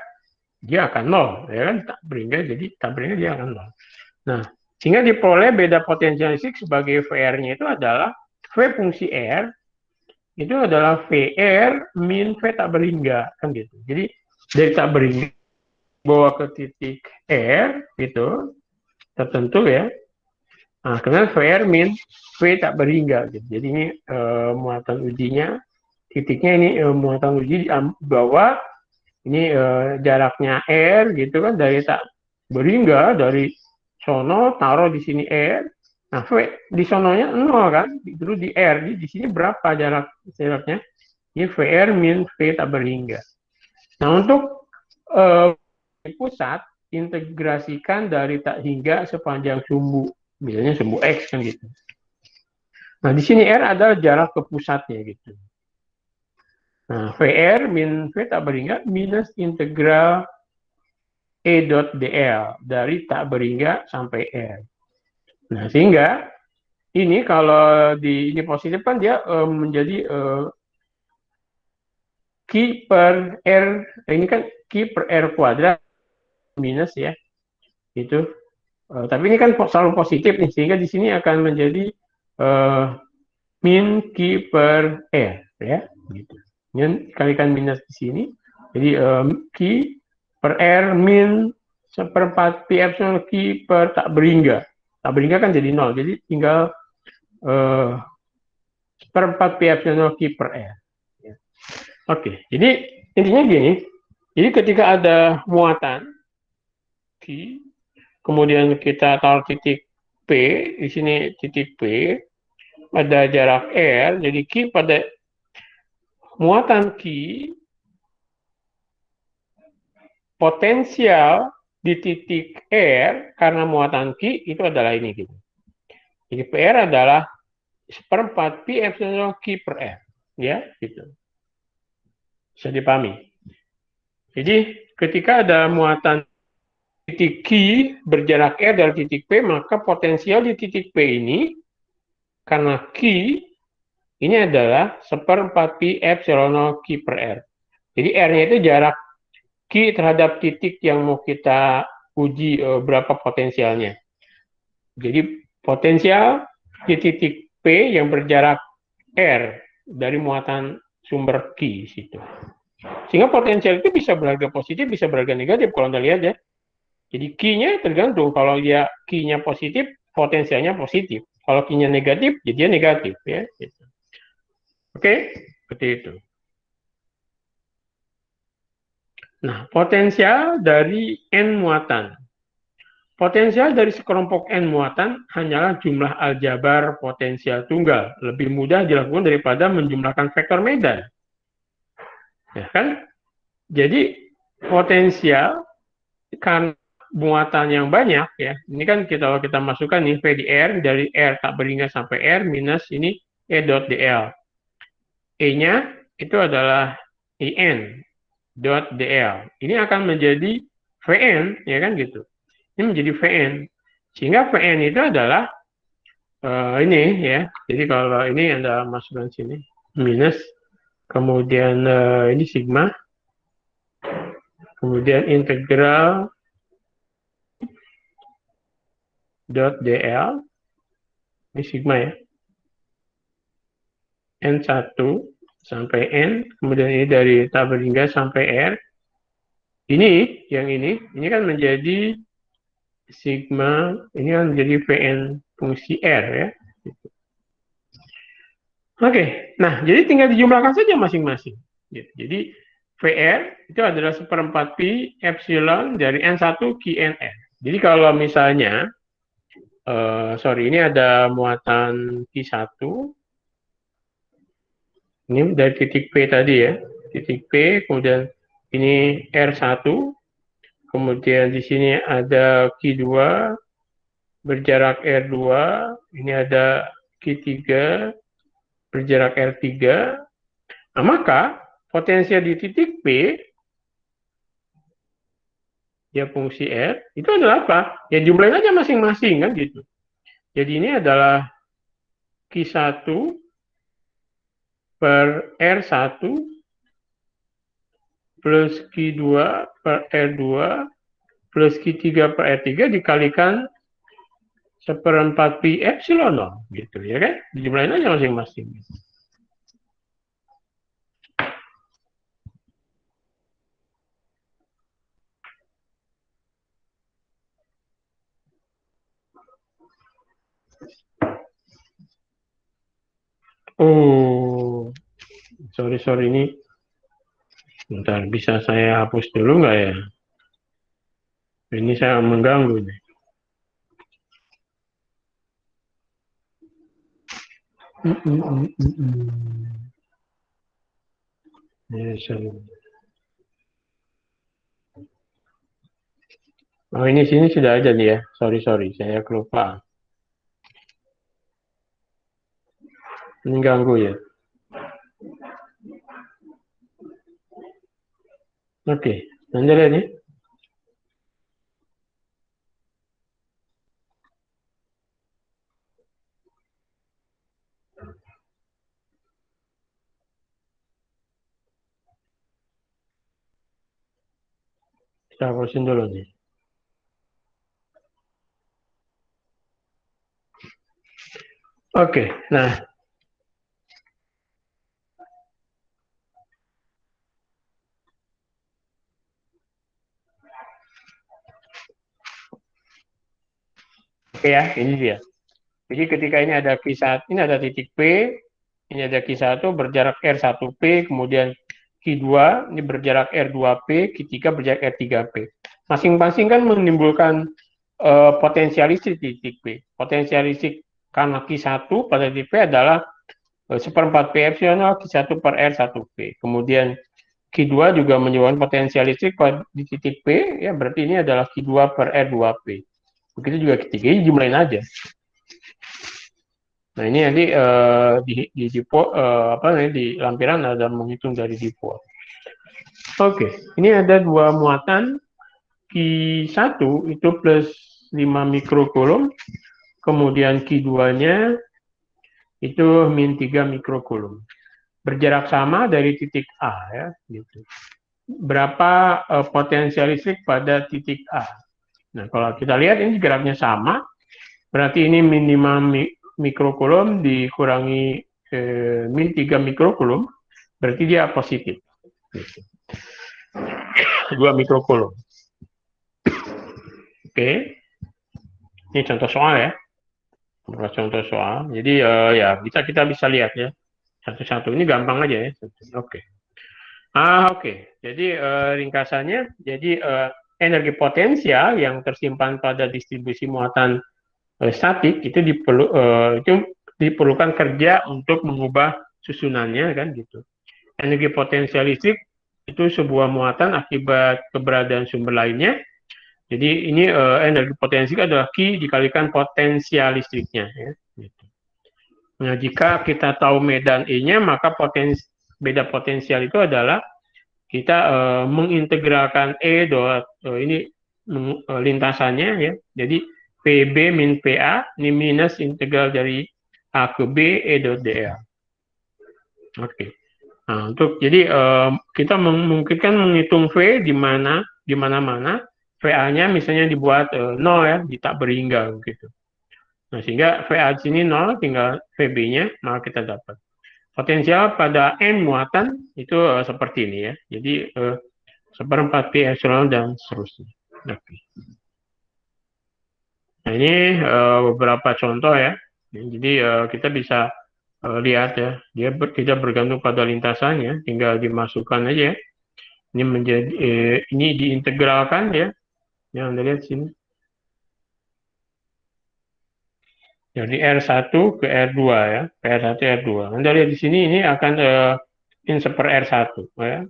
dia akan 0, ya kan? Tak berhingga, jadi tak berhingga dia akan 0. Nah, sehingga diperoleh beda potensial listrik sebagai VR-nya itu adalah V fungsi R, itu adalah VR min V tak berhingga, kan gitu. Jadi, dari tak berhingga, bawa ke titik R, gitu, tertentu ya, nah, kemudian VR min V tak berhingga. Gitu. Jadi ini muatan ujinya, titiknya ini muatan uji bahwa ini jaraknya R gitu kan dari tak berhingga dari sono taruh di sini R. Nah V di sononya 0 kan, terus di R di sini berapa jaraknya? Ini VR min V tak berhingga. Nah untuk pusat integrasikan dari tak hingga sepanjang sumbu. Misalnya sumbu X kan gitu. Nah, di sini R adalah jarak ke pusatnya gitu. Nah, VR min V tak berhingga minus integral E dot DL dari tak berhingga sampai R. Nah, sehingga ini kalau ini positif kan dia menjadi Q per R, ini kan Q per R kuadrat minus ya, itu. Tapi ini kan selalu positif nih, sehingga di sini akan menjadi min Q per R ya, gitu. Ini kalikan minus di sini, jadi Q per R min 1/4 Pi epsilon Q per tak berhingga. Tak berhingga kan jadi 0, jadi tinggal 1/4 Pi epsilon Q per R. Ya. Oke, jadi intinya gini, jadi ketika ada muatan Q, kemudian kita taruh titik P, di sini titik P, pada jarak R, jadi Q pada muatan Q, potensial di titik R karena muatan Q itu adalah ini gitu. Jadi PR adalah seperempat Pi epsilon Q per R, ya gitu. Bisa dipahami. Jadi ketika ada muatan titik Q berjarak R dari titik P, maka potensial di titik P ini karena Q ini adalah seperempat Pi epsilon Q per R. Jadi R-nya itu jarak Q terhadap titik yang mau kita uji berapa potensialnya. Jadi potensial di titik P yang berjarak R dari muatan sumber Q situ. Sehingga potensial itu bisa berharga positif, bisa berharga negatif kalau Anda lihat ya. Jadi Q-nya tergantung, kalau dia Q-nya positif, potensialnya positif. Kalau Q-nya negatif, jadi dia negatif ya. Gitu. Oke, seperti itu. Nah, potensial dari N muatan. Potensial dari sekelompok N muatan hanyalah jumlah aljabar potensial tunggal. Lebih mudah dilakukan daripada menjumlahkan vektor medan. Ya kan? Jadi potensial karena muatan yang banyak ya. Ini kan kalau kita masukkan nih V di R, dari R tak berhingga sampai R minus ini E dot dl. E-nya itu adalah IN dot dl. Ini akan menjadi Vn ya kan gitu. Ini menjadi Vn. Sehingga Vn itu adalah ini ya. Jadi kalau ini Anda masukkan sini minus, kemudian ini sigma, kemudian integral dot dl, ini sigma ya, N1 sampai N, kemudian ini dari tak berhingga sampai R. Ini, yang ini kan menjadi sigma, ini kan menjadi Vn fungsi R ya. Oke, nah jadi tinggal dijumlahkan saja masing-masing. Jadi VR itu adalah seperempat Pi epsilon dari N1 QNN. Jadi kalau misalnya, ini ada muatan Q1, ini dari titik P tadi ya, titik P, kemudian ini R1, kemudian di sini ada Q2, berjarak R2, ini ada Q3, berjarak R3, nah maka potensial di titik P, ya fungsi R, itu adalah apa? Ya jumlahin aja masing-masing kan gitu. Jadi ini adalah Q1 per R1 plus Q2 per R2 plus Q3 per R3 dikalikan seperempat Pi epsilon gitu ya kan? Dijumlahin aja masing-masing. Oh, sorry ini. Bentar, bisa saya hapus dulu nggak ya? Ini saya mengganggu nih. Oh ini sini sudah ada nih ya. Sorry, saya kelupaan. Ini ganggu ya. Oke, lanjut ya nih. Kita hapusin dulu nih. Oke, nah. Oke ya, ini dia. Jadi ketika ini ada Q1, ini ada titik P, ini ada Q1 berjarak R1P, kemudian Q2 ini berjarak R2P, Q3 berjarak R3P. Masing-masing kan menimbulkan potensial listrik di titik P. Potensial listrik karena Q1 pada titik P adalah seperempat P epsilon Q1 per R1P. Kemudian Q2 juga menyebabkan potensial listrik di titik P, ya berarti ini adalah Q2 per R2P. Begitu juga Q3, ini jumlahin aja. Nah ini nanti di lampiran ada menghitung dari dipol. Oke, ini ada dua muatan Q1 itu plus 5 mikrokulum, kemudian Q2-nya itu min 3 mikrokulum. Berjarak sama dari titik A ya, gitu. Berapa potensial listrik pada titik A? Nah, kalau kita lihat ini grafiknya sama, berarti ini min 5 mikrokulum dikurangi min 3 mikrokulum, berarti dia positif. Gitu. 2 mikrokulum. Oke. Ini contoh soal ya. Contoh soal. Jadi ya kita bisa lihat ya. Satu-satu ini gampang aja ya. Oke. Oke. Jadi ringkasannya, jadi energi potensial yang tersimpan pada distribusi muatan statik itu diperlukan kerja untuk mengubah susunannya kan gitu. Energi potensial listrik itu sebuah muatan akibat keberadaan sumber lainnya. Jadi ini energi potensial adalah Q dikalikan potensial listriknya ya. Gitu. Nah, jika kita tahu medan E-nya, maka beda potensial itu adalah kita mengintegralkan ini lintasannya ya. Jadi PB min PA ini minus integral dari A ke B E dot dr. Oke. Nah, jadi kita memungkinkan menghitung V di mana-mana VA-nya misalnya dibuat 0 ya, tak berhingga gitu. Nah, sehingga VA di sini 0, tinggal VB-nya, maka kita dapat. Potensial pada N muatan itu seperti ini ya. Jadi 1/4 pi epsilon dan seterusnya. Oke. Nah, ini beberapa contoh ya. Jadi kita bisa lihat ya, dia tidak bergantung pada lintasannya, tinggal dimasukkan aja. Ini menjadi ini diintegralkan ya. Yang Anda lihat sini. Jadi R1 ke R2 ya, R1 R2. Anda lihat di sini ini akan min seper R1 ya.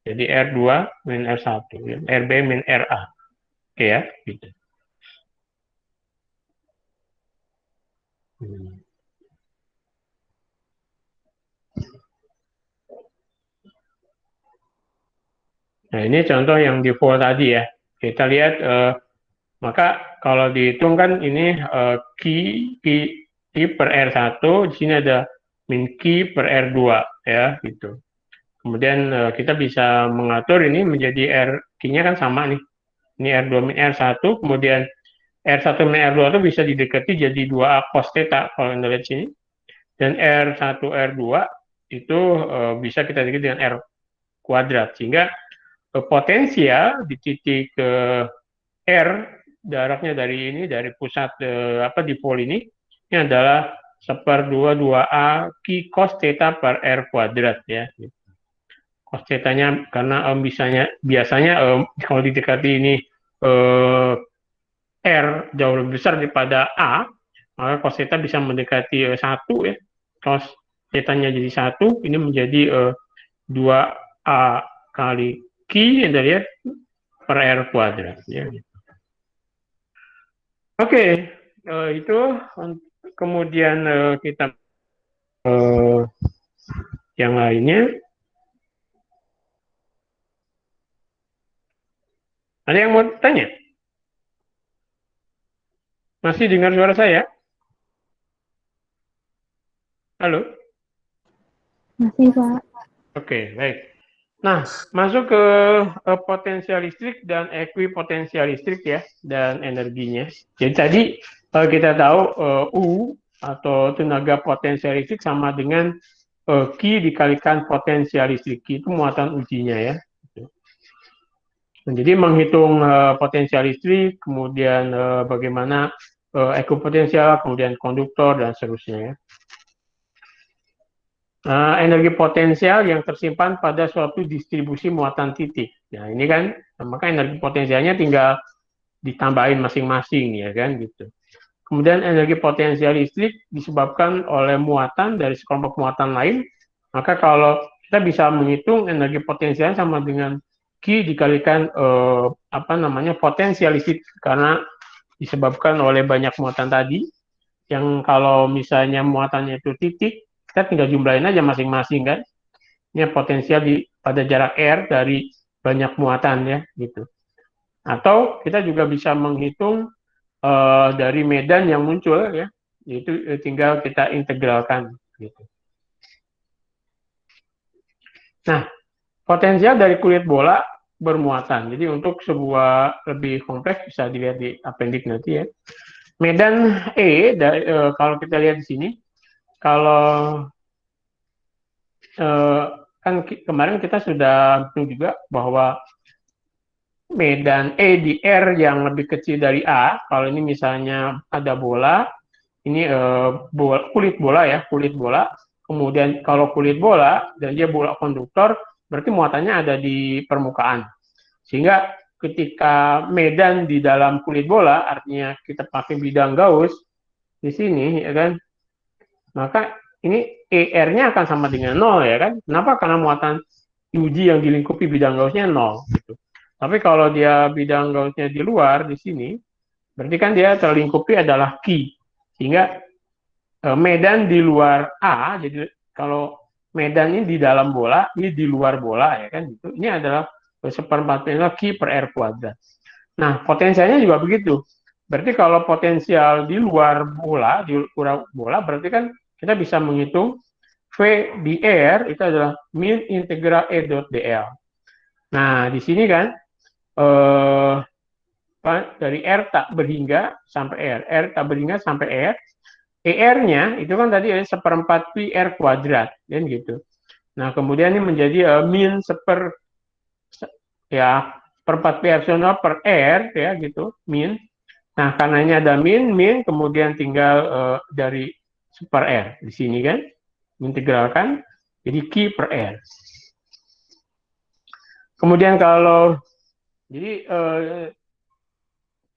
Jadi R2 min R1 ya. RB min RA. Oke ya, gitu. Nah, ini contoh yang di volt tadi ya. Kita lihat maka kalau dihitung kan ini Q per R1, di sini ada min Q per R2 ya gitu. Kemudian kita bisa mengatur ini menjadi Q-nya kan sama nih. Ini R2 min R1, kemudian R1 min R2 itu bisa didekati jadi 2A cos theta kalau Anda lihat sini. Dan R1 R2 itu bisa kita dekati dengan R kuadrat. Sehingga potensial di titik R jaraknya dari pusat di pol ini adalah 1/2a Q cos theta per R kuadrat ya. Cos theta-nya karena biasanya kalau didekati ini R jauh lebih besar daripada A, maka cos theta bisa mendekati 1 ya. Cos theta-nya jadi 1, ini menjadi 2A kali Q yang dari per R kuadrat ya. Oke, itu kemudian kita yang lainnya. Ada yang mau tanya? Masih dengar suara saya? Halo? Masih, Pak. Oke, baik. Nah, masuk ke potensial listrik dan ekuipotensial listrik ya, dan energinya. Jadi tadi kita tahu U atau tenaga potensial listrik sama dengan Q dikalikan potensial listrik. Q itu muatan ujinya ya. Nah, jadi menghitung potensial listrik, kemudian bagaimana ekuipotensial, kemudian konduktor, dan seterusnya ya. Energi potensial yang tersimpan pada suatu distribusi muatan titik. Nah, ini kan, maka energi potensialnya tinggal ditambahin masing-masing ya kan gitu. Kemudian energi potensial listrik disebabkan oleh muatan dari sekelompok muatan lain. Maka kalau kita bisa menghitung energi potensial sama dengan Q dikalikan potensialistik, karena disebabkan oleh banyak muatan tadi, yang kalau misalnya muatannya itu titik, kita tinggal jumlahin aja masing-masing kan. Ini potensial pada jarak R dari banyak muatan ya gitu. Atau kita juga bisa menghitung dari medan yang muncul ya, yaitu tinggal kita integralkan gitu. Nah, potensial dari kulit bola bermuatan. Jadi untuk sebuah lebih kompleks bisa dilihat di appendix nanti ya. Medan kalau kita lihat di sini, kalau kan kemarin kita sudah hitung juga bahwa medan E di R yang lebih kecil dari A, kalau ini misalnya ada bola, ini kulit bola ya, kulit bola. Kemudian kalau kulit bola dan dia bola konduktor, berarti muatannya ada di permukaan. Sehingga ketika medan di dalam kulit bola, artinya kita pakai bidang Gauss di sini, ya kan, maka ini ER-nya akan sama dengan 0 ya kan. Kenapa? Karena muatan uji yang dilingkupi bidang Gauss-nya 0 gitu. Tapi kalau dia bidang Gauss-nya di luar di sini, berarti kan dia terlingkupi adalah Q. Sehingga medan di luar A, jadi kalau medan ini di dalam bola, ini di luar bola ya kan gitu. Ini adalah seperempat Q per R kuadrat. Nah, potensialnya juga begitu. Berarti kalau potensial di luar bola berarti kan kita bisa menghitung V di R itu adalah min integral E dot dl. Nah, di sini kan dari R tak berhingga sampai R tak berhingga sampai R, ER-nya itu kan tadi seperempat pi R kuadrat, kan gitu. Nah, kemudian ini menjadi min perempat pi epsilon per R ya gitu, min. Nah, karena ini ada min, kemudian tinggal dari per R di sini kan, integralkan jadi Q per R. Kemudian kalau jadi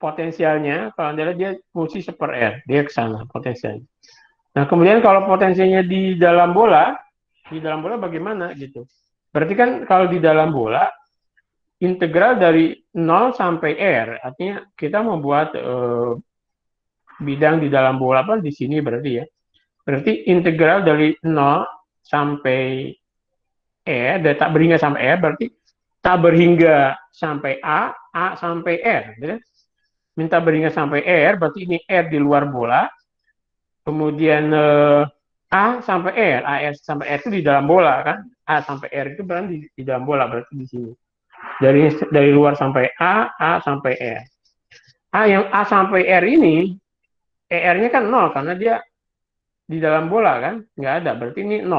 potensialnya kalau Anda lihat dia fungsi seper R, dia ke sana potensialnya. Nah, kemudian kalau potensinya di dalam bola bagaimana gitu? Berarti kan kalau di dalam bola integral dari 0 sampai R, artinya kita membuat bidang di dalam bola apa di sini berarti ya. Berarti integral dari 0 sampai R, dari tak berhingga sampai R, berarti tak berhingga sampai A sampai R. Gitu. Minta berhingga sampai R, berarti ini R di luar bola. Kemudian A sampai R, AS sampai R itu di dalam bola kan. A sampai R itu berarti di dalam bola, berarti di sini. Dari luar sampai A sampai R. Yang A sampai R ini, ER-nya kan 0 karena dia di dalam bola kan, nggak ada, berarti ini 0.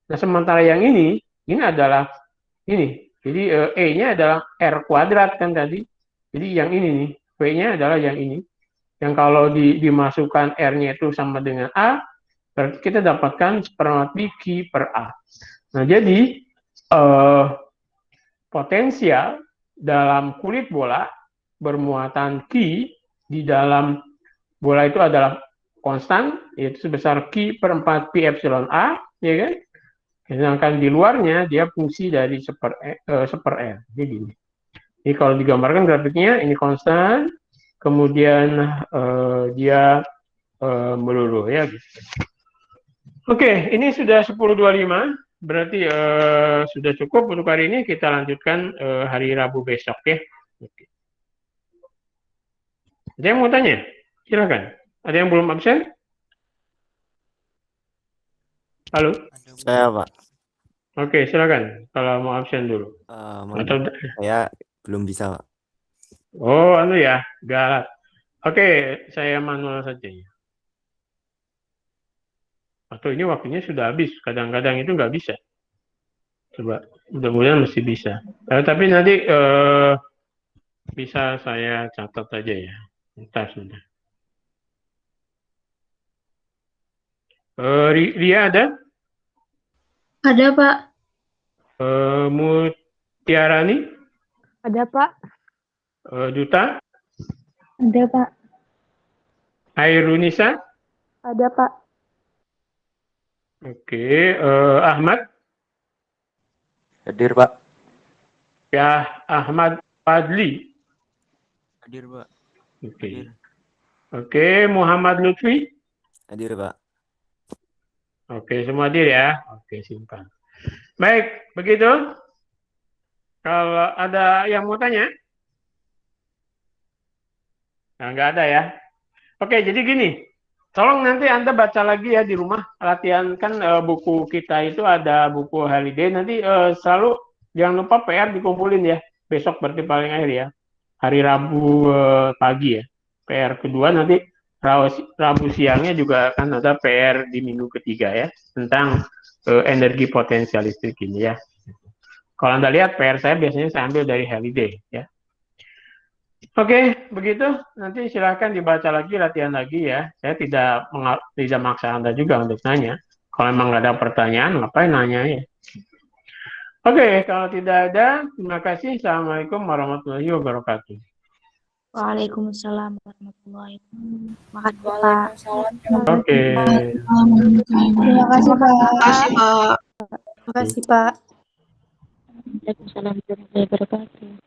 Nah, sementara yang ini adalah ini. Jadi E-nya adalah R kuadrat kan tadi. Jadi yang ini nih, V-nya adalah yang ini. Yang kalau dimasukkan R-nya itu sama dengan A, berarti kita dapatkan seperempat Q per A. Nah, jadi potensial dalam kulit bola bermuatan Q di dalam bola itu adalah konstan, yaitu sebesar Q per 4 pi epsilon A, ya kan? Sedangkan di luarnya dia fungsi dari seper R. Jadi gini. Jadi kalau digambarkan grafiknya ini konstan, kemudian dia meluluh ya gitu. Oke, ini sudah 10.25, berarti sudah cukup untuk hari ini. Kita lanjutkan hari Rabu besok ya. Oke. Ada yang mau tanya? Silakan. Ada yang belum absen? Halo? Saya Pak. Oke, silakan. Kalau mau absen dulu. Atau Saya belum bisa Pak. oh, ya, galak. Oke, saya manual saja ya. Atau ini waktunya sudah habis. Kadang-kadang itu nggak bisa. Coba, mudah-mudahan mesti bisa. Tapi nanti bisa saya catat aja ya. Entar sudah. Ria ada? Ada, Pak. Mutiarani? Ada, Pak. Duta? Ada, Pak. Airunisa? Ada, Pak. Oke. Ahmad? Hadir, Pak. Ya, Ahmad Fadli. Hadir, Pak. Oke. Hadir. Oke, Muhammad Lutfi. Hadir, Pak. Oke, semua hadir ya. Oke, simpan. Baik, begitu. Kalau ada yang mau tanya? Nah, nggak ada ya. Oke, jadi gini. Tolong nanti Anda baca lagi ya di rumah. Latihan kan buku kita itu ada buku holiday. Nanti selalu jangan lupa PR dikumpulin ya. Besok berarti paling akhir ya. Hari Rabu pagi ya. PR kedua nanti Rabu siangnya juga akan ada PR di minggu ketiga ya. Tentang energi potensial listrik ini ya. Kalau Anda lihat PR saya biasanya saya ambil dari holiday ya. Oke, begitu. Nanti silahkan dibaca lagi, latihan lagi ya. Saya tidak maksa Anda juga untuk nanya. Kalau memang nggak ada pertanyaan, ngapain nanya ya? Oke, kalau tidak ada, terima kasih. Assalamualaikum warahmatullahi wabarakatuh. Waalaikumsalam warahmatullahi wabarakatuh. Makasih, Pak. Oke. Terima kasih, Pak. Makasih, Pak. Terima kasih, Pak. Waalaikumsalam warahmatullahi wabarakatuh.